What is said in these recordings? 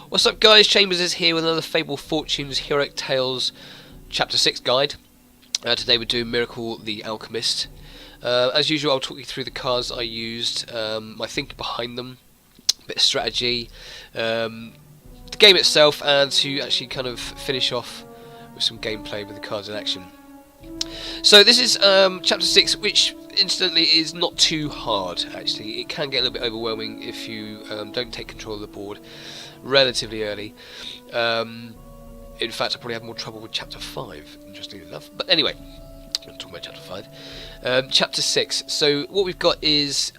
What's up guys, Chambers is here with another Fable Fortune's Heroic Tales Chapter 6 guide. Today we're doing Miracle the Alchemist. As usual, I'll talk you through the cards I used, my thinking behind them, a bit of strategy, the game itself, and to actually kind of finish off with some gameplay with the cards in action. So this is Chapter 6, which incidentally is not too hard actually. It can get a little bit overwhelming if you don't take control of the board relatively early. In fact, I probably have more trouble with Chapter 5, interestingly enough. But anyway, I'm talking about Chapter 5. Chapter 6, so what we've got is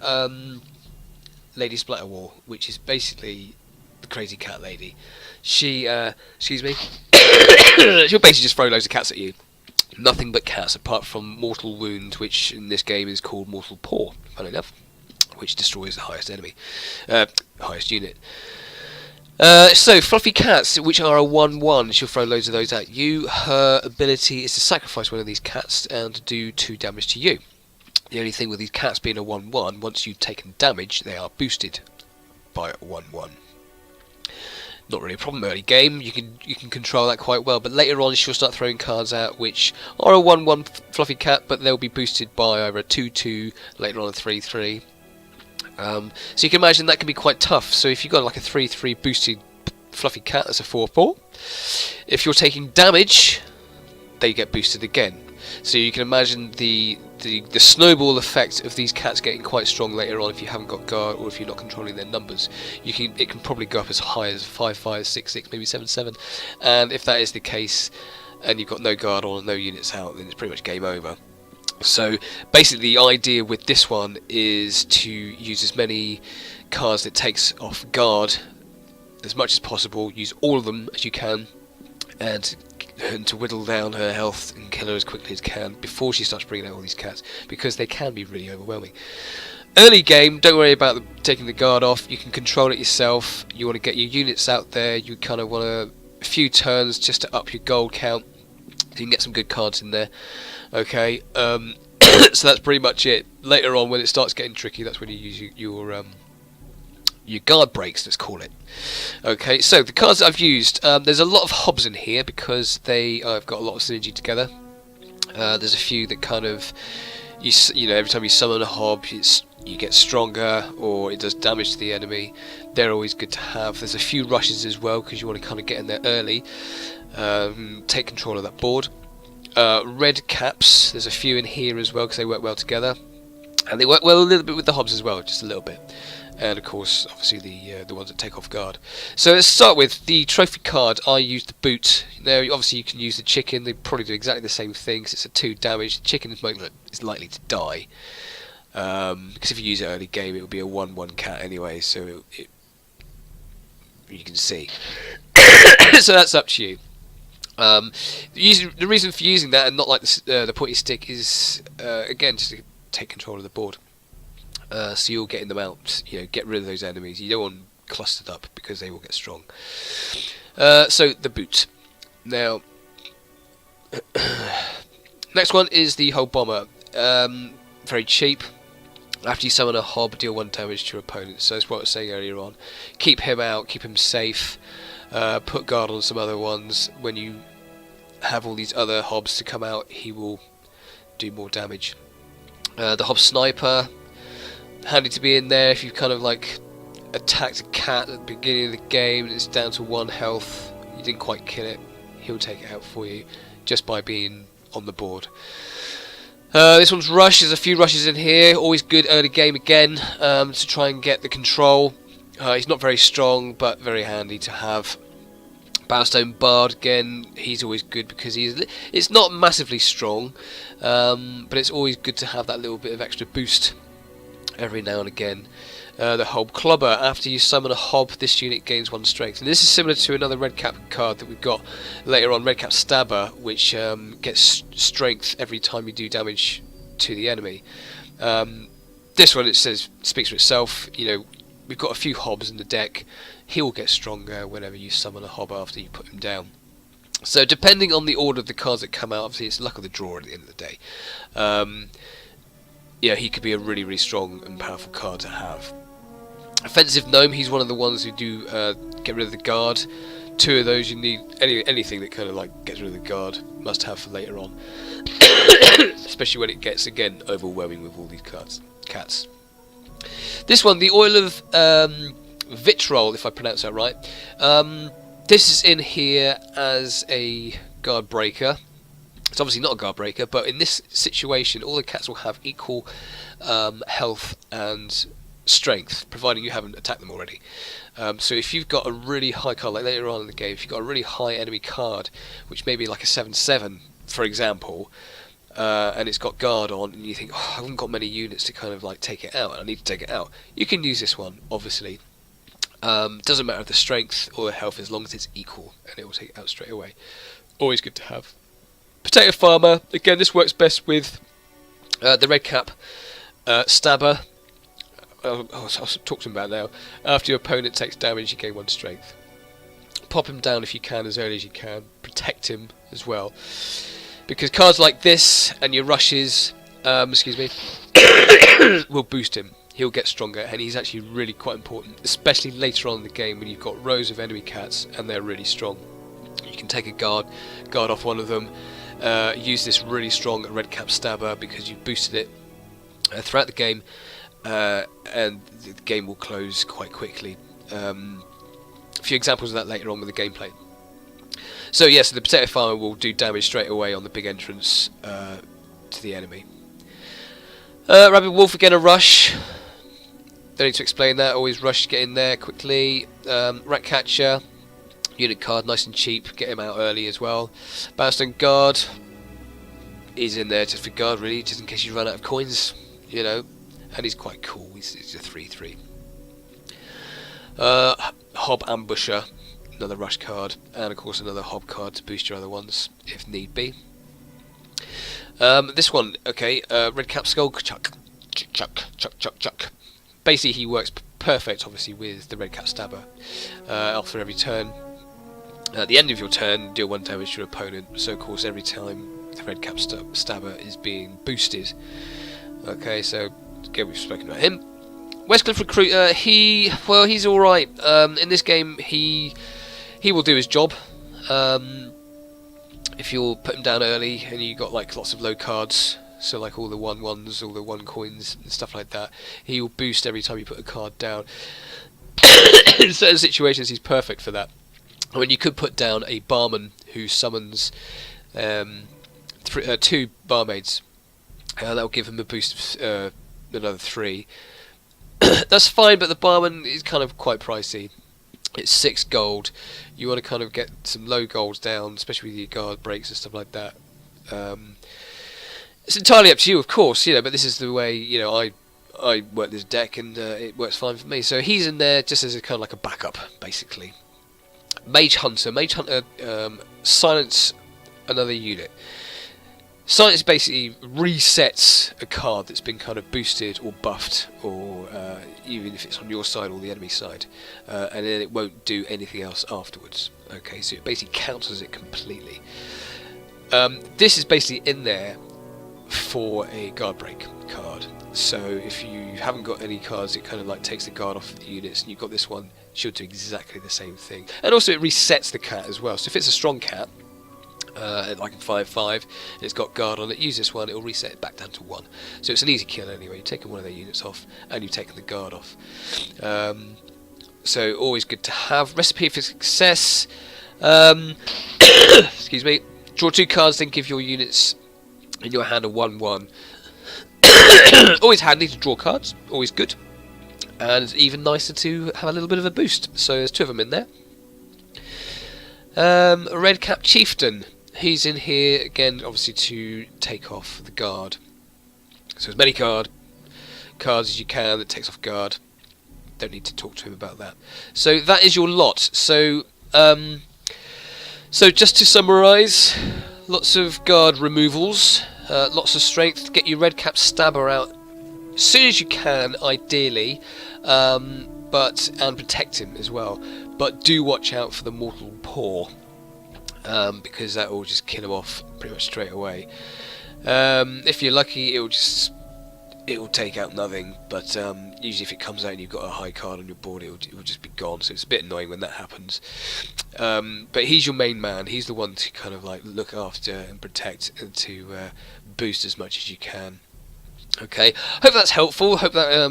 Lady Splatterwall, which is basically the crazy cat lady. She, excuse me, she'll basically just throw loads of cats at you. Nothing but cats, apart from Mortal Wound, which in this game is called Mortal Paw, funny enough, which destroys the highest enemy, highest unit. So, Fluffy Cats, which are a 1-1, she'll throw loads of those at you. Her ability is to sacrifice one of these cats and do 2 damage to you. The only thing with these cats being a 1-1, once you've taken damage, they are boosted by a 1-1. Not really a problem early game, you can control that quite well, but later on she'll start throwing cards out which are a 1-1 Fluffy Cat, but they'll be boosted by either a 2-2, later on a 3-3. So you can imagine that can be quite tough. So if you've got like a 3-3 boosted Fluffy Cat, that's a 4-4. If you're taking damage, they get boosted again. So you can imagine the snowball effect of these cats getting quite strong later on if you haven't got guard or if you're not controlling their numbers. It can probably go up as high as 5-5, 6-6, maybe 7-7. And if that is the case, and you've got no guard on and no units out, then it's pretty much game over. So basically the idea with this one is to use as many cards that takes off guard as much as possible, use all of them as you can, and to whittle down her health and kill her as quickly as you can before she starts bringing out all these cats, because they can be really overwhelming. Early game, don't worry about taking the guard off, you can control it yourself. You want to get your units out there, you kind of want a few turns just to up your gold count, so you can get some good cards in there. Okay, so that's pretty much it. Later on, when it starts getting tricky, that's when you use your guard breaks, let's call it. Okay, so the cards that I've used, there's a lot of hobs in here because I've got a lot of synergy together. There's a few that kind of, you know, every time you summon a hob, you get stronger, or it does damage to the enemy. They're always good to have. There's a few rushes as well because you want to kind of get in there early, take control of that board. Red caps, there's a few in here as well because they work well together, and they work well a little bit with the hobs as well, just a little bit. And of course, obviously the ones that take off guard. So let's start with the trophy card. I used the boot. Now obviously you can use the chicken. They probably do exactly the same thing because it's a 2 damage. The chicken is likely to die because if you use it early game, it will be a 1-1 cat anyway. So you can see. So that's up to you. The reason for using that and not like the pointy stick is again just to take control of the board. So you're getting them out, you know, get rid of those enemies. You don't want them clustered up because they will get strong. So the boot. Now, next one is the Hull Bomber. Very cheap. After you summon a hob, deal 1 damage to your opponent. So that's what I was saying earlier on. Keep him out, keep him safe. Put guard on some other ones. When you have all these other hobs to come out, he will do more damage. The Hob Sniper, handy to be in there if you've kind of like attacked a cat at the beginning of the game and it's down to 1 health, you didn't quite kill it, he'll take it out for you just by being on the board. This one's Rush, there's a few rushes in here, always good early game again, to try and get the control. He's not very strong but very handy to have. Bowerstone Bard, again, he's always good because it's not massively strong, but it's always good to have that little bit of extra boost every now and again. The Hob Clobber, after you summon a hob, this unit gains 1 strength, and this is similar to another red cap card that we've got later on, Red Cap Stabber, which gets strength every time you do damage to the enemy. This one, it speaks for itself. You know, we've got a few hobs in the deck. He will get stronger whenever you summon a hob after you put him down. So depending on the order of the cards that come out, obviously it's luck of the draw at the end of the day. Yeah, he could be a really, really strong and powerful card to have. Offensive Gnome, he's one of the ones who do get rid of the guard. 2 of those you need. Anything that kind of like gets rid of the guard, must have for later on. Especially when it gets again overwhelming with all these cats. This one, the oil of vitriol, if I pronounce that right. This is in here as a guard breaker. It's obviously not a guard breaker, but in this situation, all the cats will have equal health and strength, providing you haven't attacked them already. So if you've got a really high card, like later on in the game, if you've got a really high enemy card, which may be like a 7/7, for example, and it's got guard on, and you think, oh, I haven't got many units to kind of like take it out, I need to take it out. You can use this one, obviously. Doesn't matter if the strength or the health, as long as it's equal, and it will take it out straight away. Always good to have. Potato Farmer, again, this works best with the red cap stabber. I'll talk to him about now. After your opponent takes damage, you gain 1 strength. Pop him down if you can, as early as you can. Protect him as well, because cards like this and your rushes, will boost him. He'll get stronger, and he's actually really quite important, especially later on in the game when you've got rows of enemy cats and they're really strong. You can take a guard off one of them. Use this really strong red cap stabber because you've boosted it throughout the game, and the game will close quite quickly. A few examples of that later on with the gameplay. So yes, so the Potato Farmer will do damage straight away on the big entrance to the enemy. Rabbit Wolf, again a rush. Don't need to explain that, always rush to get in there quickly. Rat Catcher, unit card, nice and cheap, get him out early as well. Ballaststone Guard is in there just for guard, really, just in case you run out of coins, you know, and he's quite cool, he's a 3/3. Hob Ambusher, another rush card, and of course another Hob card to boost your other ones, if need be. This one, okay, Red Cap Skull Chuck. Basically he works perfect, obviously, with the Red Cap Stabber. After every turn, at the end of your turn, deal 1 damage to your opponent. So of course every time the Red Cap Stabber is being boosted. Okay, so again we've spoken about him. Westcliff Recruiter, he's alright. In this game he will do his job. If you'll put him down early and you got like lots of low cards, so like all the 1/1s, all the 1 coins and stuff like that, he will boost every time you put a card down. In certain situations he's perfect for that. I mean, you could put down a barman who summons 2 barmaids. That will give him a boost of another 3. That's fine, but the barman is kind of quite pricey. It's 6 gold. You want to kind of get some low golds down, especially with your guard breaks and stuff like that. It's entirely up to you, of course, you know. But this is the way, you know, I work this deck, and it works fine for me. So he's in there just as a kind of like a backup, basically. Mage Hunter, silence another unit. Silence basically resets a card that's been kind of boosted or buffed, or even if it's on your side or the enemy side, and then it won't do anything else afterwards. Okay, so it basically counters it completely. This is basically in there for a guard break card. So if you haven't got any cards, it kind of like takes the guard off the units, and you've got this one, she'll do exactly the same thing. And also it resets the cat as well. So if it's a strong cat, like a 5/5, and it's got guard on it, use this one, it'll reset it back down to 1. So it's an easy kill anyway. You've taken one of their units off, and you've taken the guard off. So always good to have. Recipe for success. Excuse me. Draw 2 cards, then give your units in your hand a 1/1. Always handy to draw cards, always good. And it's even nicer to have a little bit of a boost. So there's 2 of them in there. A Red Cap Chieftain. He's in here again, obviously, to take off the guard. So as many cards as you can that takes off guard. Don't need to talk to him about that. So that is your lot. So just to summarise, lots of guard removals, lots of strength. Get your Red Cap Stabber out as soon as you can, ideally, and protect him as well. But do watch out for the Mortal Paw, because that will just kill him off pretty much straight away. If you're lucky, it will just it will take out nothing, but usually if it comes out and you've got a high card on your board, it will just be gone, so it's a bit annoying when that happens. But he's your main man. He's the one to kind of like look after and protect and to boost as much as you can. Okay, hope that's helpful. Hope that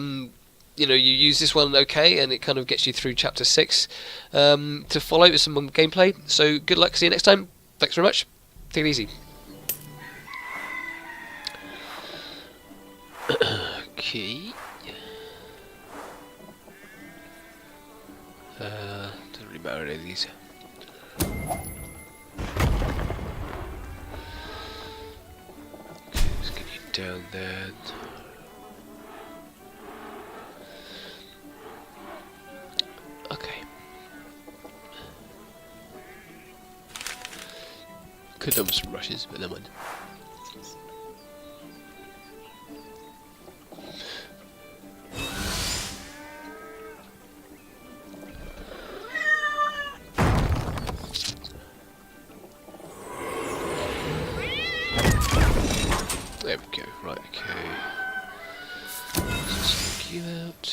you know, you use this one okay, and it kind of gets you through chapter 6 to follow with some gameplay. So good luck. See you next time. Thanks very much. Take it easy. Okay. Doesn't really matter any of these. Okay, let's get you down there. Okay. Could have done some rushes, but never mind. There we go, right, okay. Let's take you out.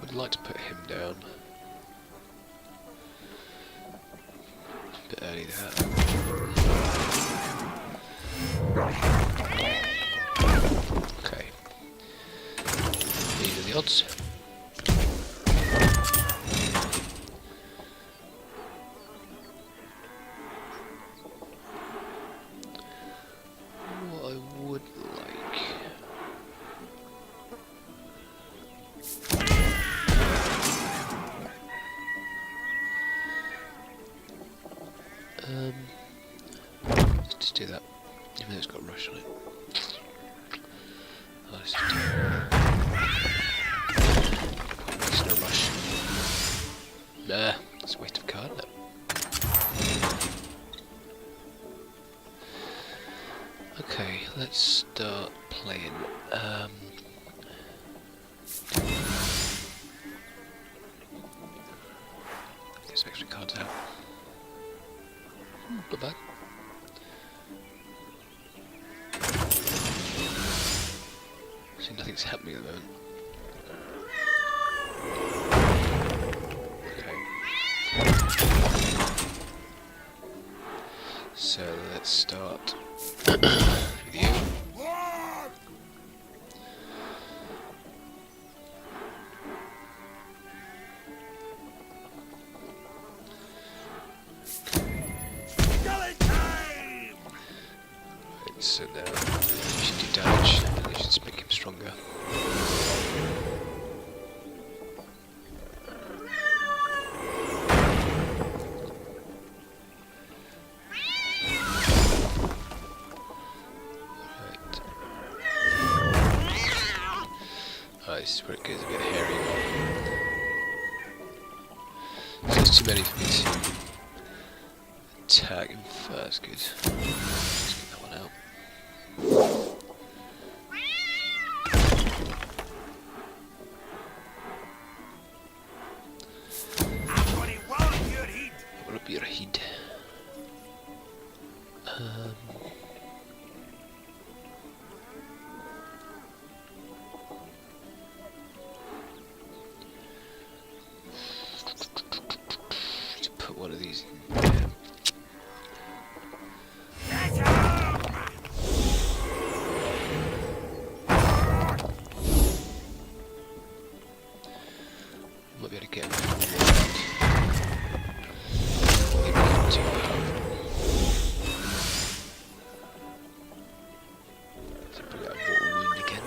Would like to put him down. A bit early that. Okay. These are the odds. Let's just do that, even though it's got a rush on it. Oh, let's just do it. It's no rush. Nah, it's a waste of card, no. Okay, let's start playing. Get some extra cards out. Not bad. See, nothing's happening at the moment. Okay. So let's start with you. So now you should do damage, and you should make him stronger. Right. Oh, this is where it gets a bit hairy. So there's too many for me to attack him first. Good. Let's get that one out. What up your head? To put one of these in there. Might be able to get him. Maybe not too powerful. So bring out water wound again.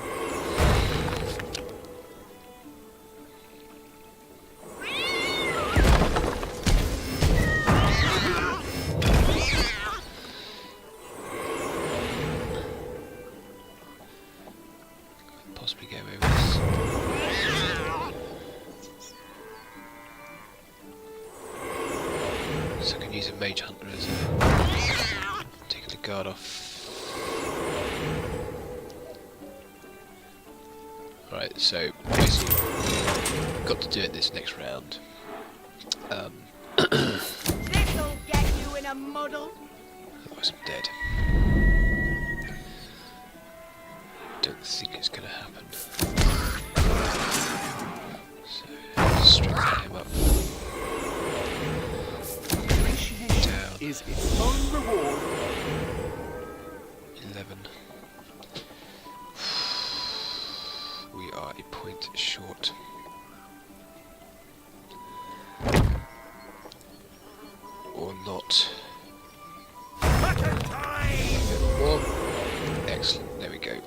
Possibly get away with this. So I can use a mage hunter as a taking the guard off. Right, so basically got to do it this next round. This'll get you in a muddle. Otherwise I'm dead. Don't think it's going to happen. So, strengthen him up. Down. Is its own reward. 11. We are a point short. Or not. More. Excellent, there we go.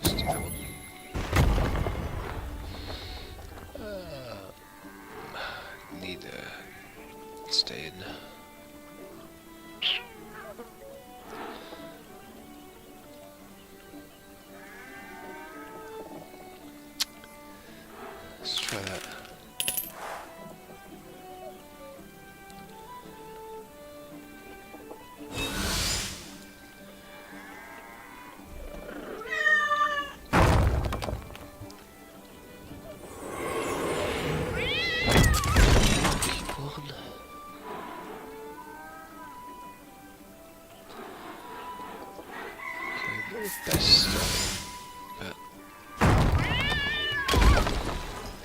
Let's do that one. Need to stay in. Let's try that. Best, but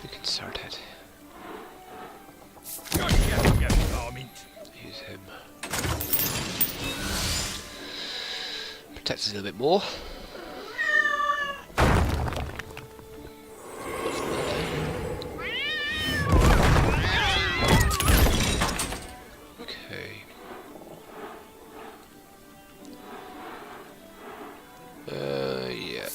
we can start it. Use him. Protect us a little bit more. Okay. Yeah.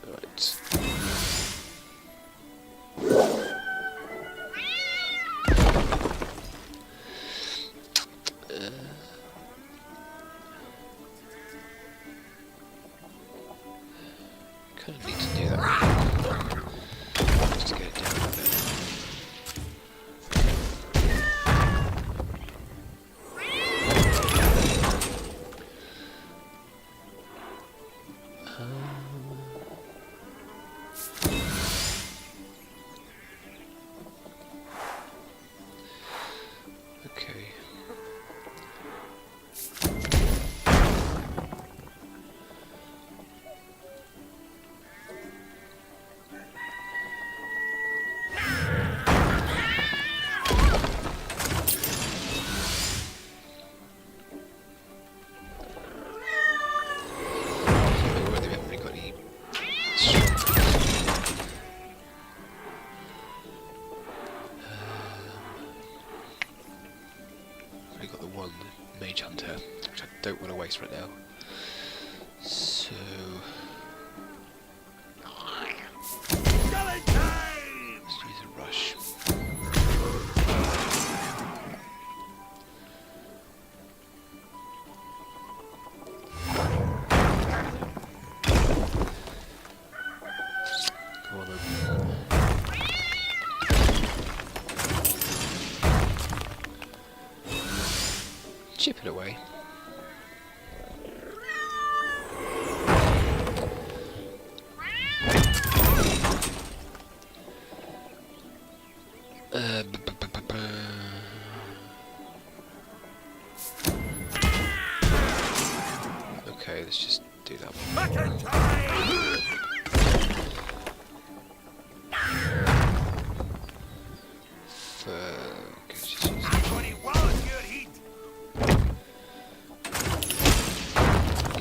Right. Kind of need to do that. Just to get it down a bit. Okay. Whether we haven't really got any I've only got the one Mage Hunter, which I don't want to waste right now. So let's use a rush. Go on then. Chip it away. Okay, let's just do that one.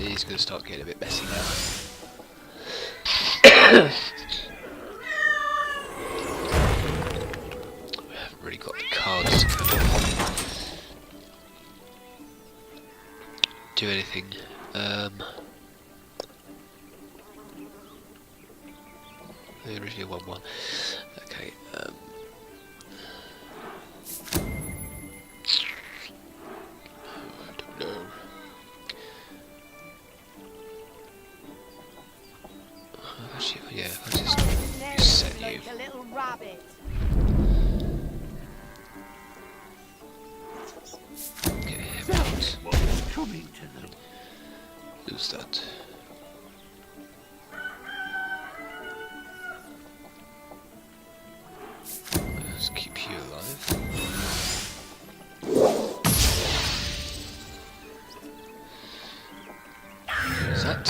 He's going to start getting a bit messy now. We haven't really got the cards to kind of do anything. Originally 1-1. Okay. I don't know. rabbit. Get him out. What's coming to them? Who's that? Let's keep you alive. Who's that?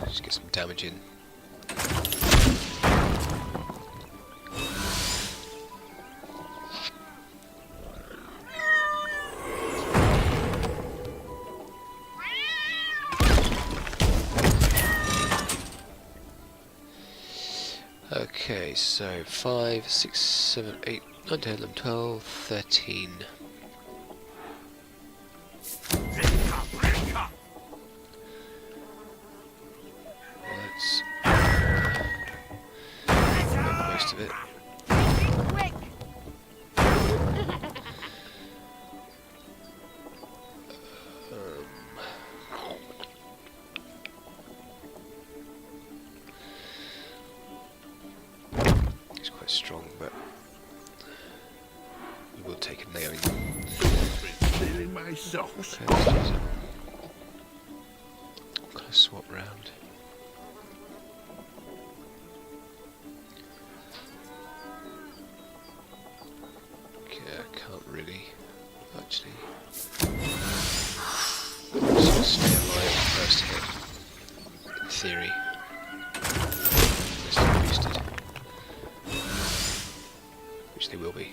Just get some damage in. Okay, so 5, 6, 7, 8, 9, 10, 11, 12, 13. Let's make the most of it. Quick! He's quite strong, but we will take a nailing. Stealing my socks. Okay, let's use it. Kind of swap round. Okay, I can't really actually. Just stay alive first hit. In theory. Unless they're boosted. Which they will be.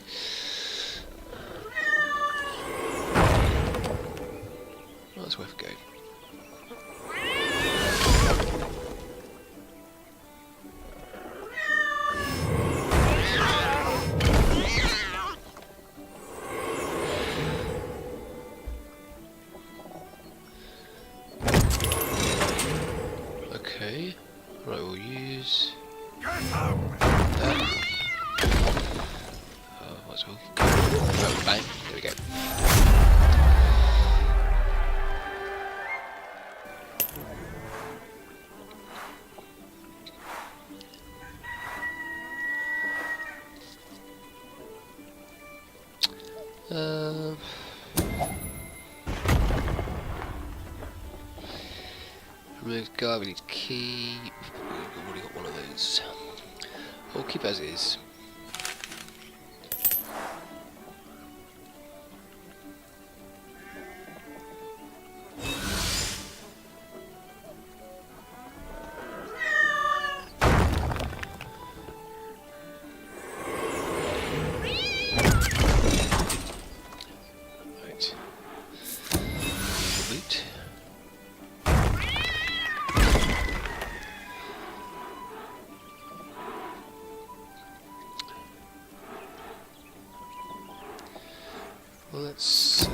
Well, that's worth a go. Okay, right, we'll use that. What's all? Oh, bang, there we go. Remove guard, we need to keep. We've already got one of those. We'll keep as is. Right. Usual boot. Well, let's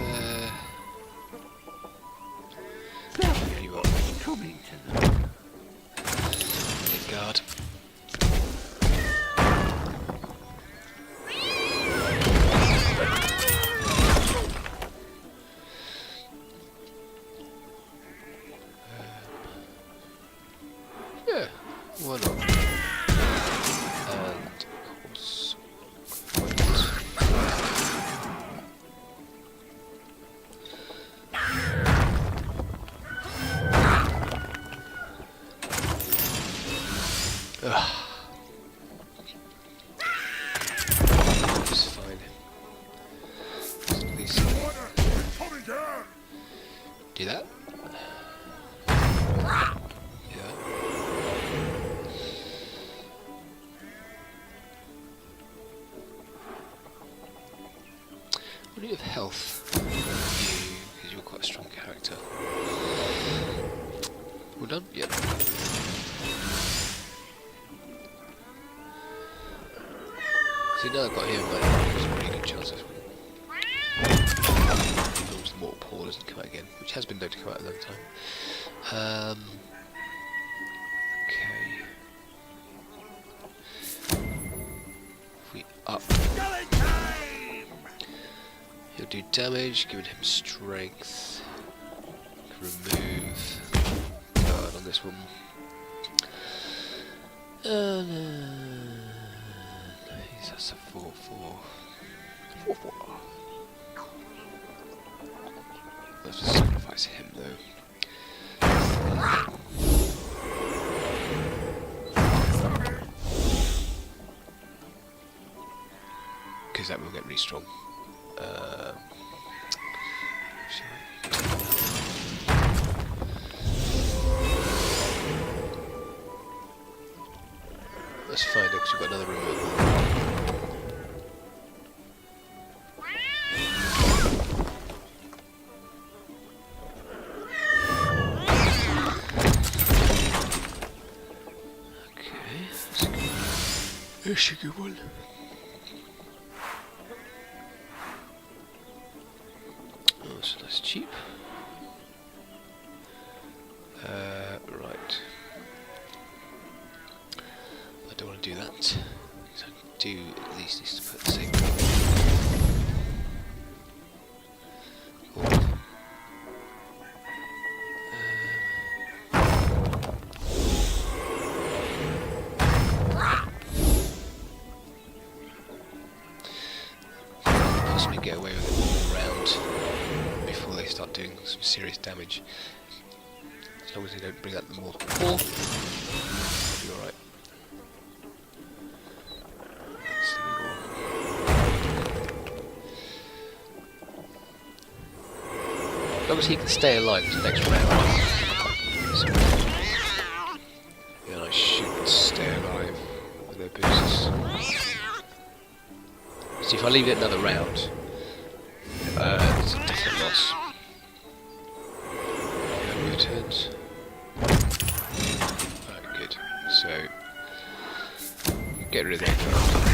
give you up. Coming to them. Get guard. Yeah, why not? And of course, why not? Ugh. It's fine. At least Coming down. do that. Yeah. What do you have health? You, because you're quite a strong character. All done? Yep. See, now I've got him, but there's a pretty good chance of the mortal paw doesn't come out again, which has been known to come out another time. Okay. If we up, Skelly time. he'll do damage, giving him strength. Remove guard on this one. That's a 4-4. 4-4. Let's just sacrifice him though. Because that will get really strong. That's fine because we've got another removal. That's a good one. Oh, so that's cheap. Right. I don't want to do that. So I do at least need to put the same. Possibly get away with it all round before they start doing some serious damage. As long as they don't bring out the more than 4, I'll be alright. As long as he can stay alive to the next round. So, yeah, I should stay alive with their boosts. So if I leave it another round, it's a definite loss. Move turns. Right, good. So get rid of that.